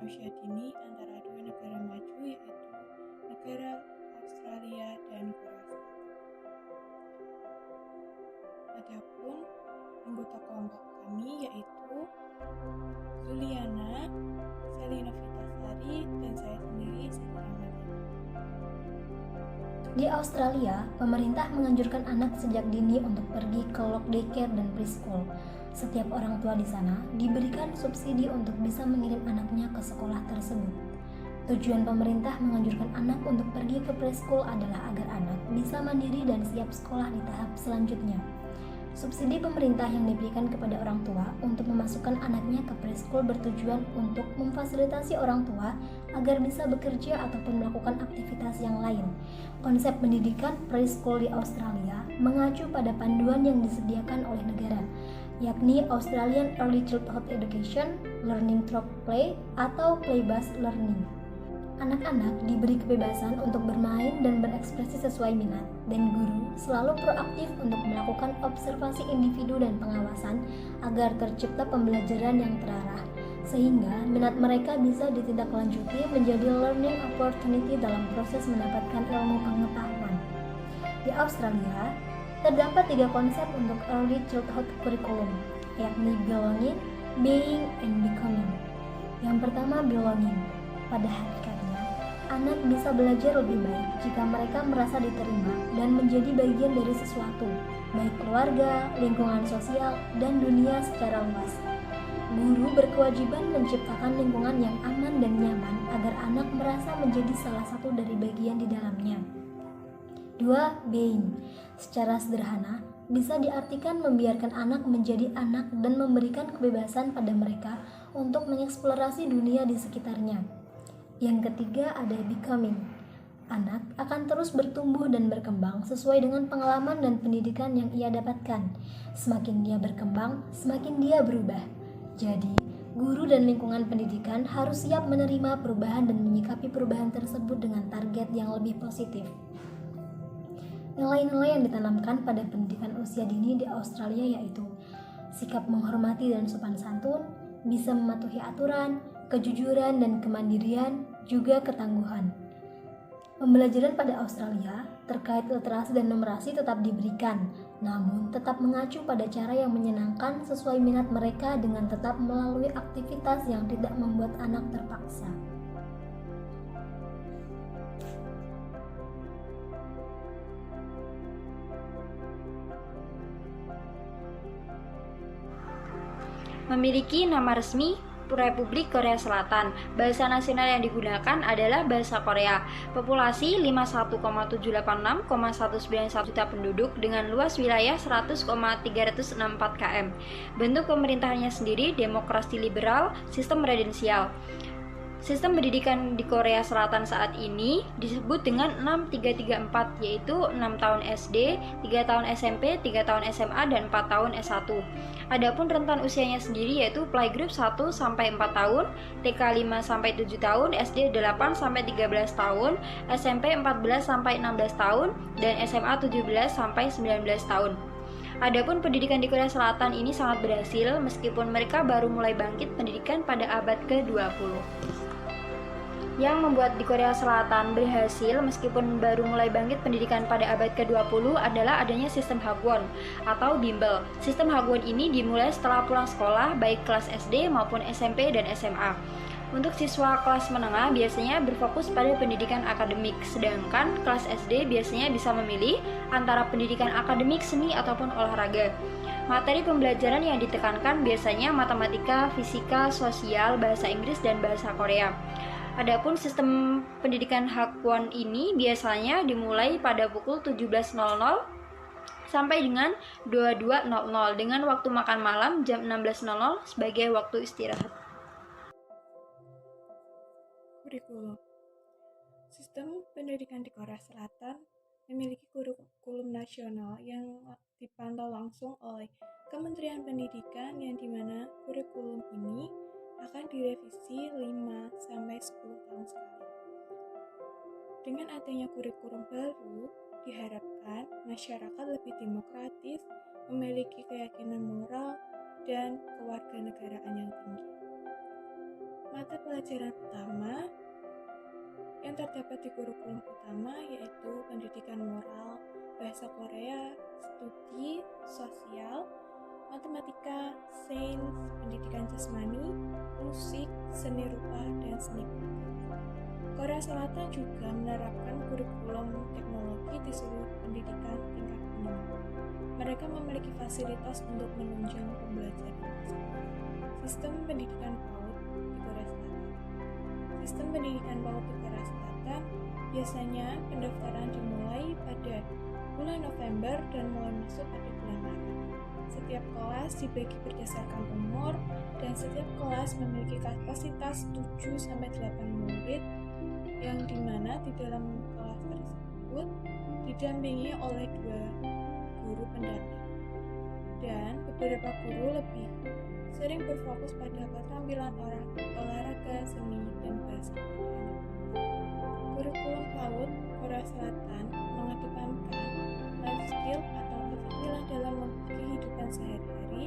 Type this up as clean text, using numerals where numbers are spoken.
usia dini antara dua negara maju, yaitu negara Australia dan Korea Selatan. Adapun anggota kelompok kami yaitu Juliana, Selina Vitasari, dan saya sendiri, Siti Ramadhani. Di Australia, pemerintah menganjurkan anak sejak dini untuk pergi ke lock daycare dan preschool. Setiap orang tua di sana diberikan subsidi untuk bisa mengirim anaknya ke sekolah tersebut. Tujuan pemerintah menganjurkan anak untuk pergi ke preschool adalah agar anak bisa mandiri dan siap sekolah di tahap selanjutnya. Subsidi pemerintah yang diberikan kepada orang tua untuk memasukkan anaknya ke preschool bertujuan untuk memfasilitasi orang tua agar bisa bekerja ataupun melakukan aktivitas yang lain. Konsep pendidikan preschool di Australia mengacu pada panduan yang disediakan oleh negara, yakni Australian Early Childhood Education, Learning Through Play atau Play-Based Learning. Anak-anak diberi kebebasan untuk bermain dan berekspresi sesuai minat, dan guru selalu proaktif untuk melakukan observasi individu dan pengawasan agar tercipta pembelajaran yang terarah, sehingga minat mereka bisa ditindaklanjuti menjadi learning opportunity dalam proses mendapatkan ilmu pengetahuan. Di Australia, terdapat 3 konsep untuk Early Childhood Curriculum, yakni belonging, being, and becoming. Yang pertama, belonging. Pada hakikatnya, anak bisa belajar lebih baik jika mereka merasa diterima dan menjadi bagian dari sesuatu, baik keluarga, lingkungan sosial, dan dunia secara luas. Guru berkewajiban menciptakan lingkungan yang aman dan nyaman agar anak merasa menjadi salah satu dari bagian di dalamnya. 2. Being. Secara sederhana, bisa diartikan membiarkan anak menjadi anak dan memberikan kebebasan pada mereka untuk mengeksplorasi dunia di sekitarnya. Yang ketiga ada becoming. Anak akan terus bertumbuh dan berkembang sesuai dengan pengalaman dan pendidikan yang ia dapatkan. Semakin dia berkembang, semakin dia berubah. Jadi, guru dan lingkungan pendidikan harus siap menerima perubahan dan menyikapi perubahan tersebut dengan target yang lebih positif. Nilai-nilai yang ditanamkan pada pendidikan usia dini di Australia yaitu sikap menghormati dan sopan santun, bisa mematuhi aturan, kejujuran dan kemandirian, juga ketangguhan. Pembelajaran pada Australia terkait literasi dan numerasi tetap diberikan, namun tetap mengacu pada cara yang menyenangkan sesuai minat mereka dengan tetap melalui aktivitas yang tidak membuat anak terpaksa. Memiliki nama resmi Republik Korea Selatan. Bahasa nasional yang digunakan adalah bahasa Korea. Populasi 51,786,191 juta penduduk dengan luas wilayah 100,364 km. Bentuk pemerintahannya sendiri demokrasi liberal, sistem presidensial. Sistem pendidikan di Korea Selatan saat ini disebut dengan 6334, yaitu 6 tahun SD, 3 tahun SMP, 3 tahun SMA, dan 4 tahun S1. Adapun rentan usianya sendiri yaitu playgroup 1 sampai 4 tahun, TK 5 sampai 7 tahun, SD 8 sampai 13 tahun, SMP 14 sampai 16 tahun, dan SMA 17 sampai 19 tahun. Adapun pendidikan di Korea Selatan ini sangat berhasil meskipun mereka baru mulai bangkit pendidikan pada abad ke-20. Yang membuat di Korea Selatan berhasil meskipun baru mulai bangkit pendidikan pada abad ke-20 adalah adanya sistem Hagwon atau bimbel. Sistem Hagwon ini dimulai setelah pulang sekolah baik kelas SD maupun SMP dan SMA. Untuk siswa kelas menengah biasanya berfokus pada pendidikan akademik, sedangkan kelas SD biasanya bisa memilih antara pendidikan akademik, seni, ataupun olahraga. Materi pembelajaran yang ditekankan biasanya matematika, fisika, sosial, bahasa Inggris, dan bahasa Korea. Adapun sistem pendidikan Hagwon ini biasanya dimulai pada pukul 17.00 sampai dengan 22.00 dengan waktu makan malam jam 16.00 sebagai waktu istirahat. Kurikulum. Sistem pendidikan di Korea Selatan memiliki kurikulum nasional yang dipantau langsung oleh Kementerian Pendidikan, yang dimana kurikulum ini akan direvisi 5-10 tahun sekali. Dengan adanya kurikulum baru, diharapkan masyarakat lebih demokratis, memiliki keyakinan moral, dan kewarganegaraan yang tinggi. Mata pelajaran utama yang terdapat di kurikulum utama yaitu pendidikan moral, bahasa Korea, studi sosial, matematika, sains, pendidikan jasmani, musik, seni rupa, dan seni budaya. Korea Selatan juga menerapkan kurikulum teknologi di seluruh pendidikan tingkat menengah. Mereka memiliki fasilitas untuk menunjang pembelajaran tersebut. Sistem pendidikan PAUD di Korea Selatan. Sistem pendidikan PAUD di Korea Selatan biasanya pendaftaran dimulai pada bulan November dan mulai masuk pada bulan Maret. Setiap kelas dibagi berdasarkan umur dan setiap kelas memiliki kapasitas 7-8 murid yang dimana di dalam kelas tersebut didampingi oleh 2 guru pendamping dan beberapa guru lebih sering berfokus pada keterampilan olahraga, seni, dan bahasa Korea. Kurikulum PAUD Korea Selatan mengedepankan life skill atau keterampilan dalam kehidupan sehari-hari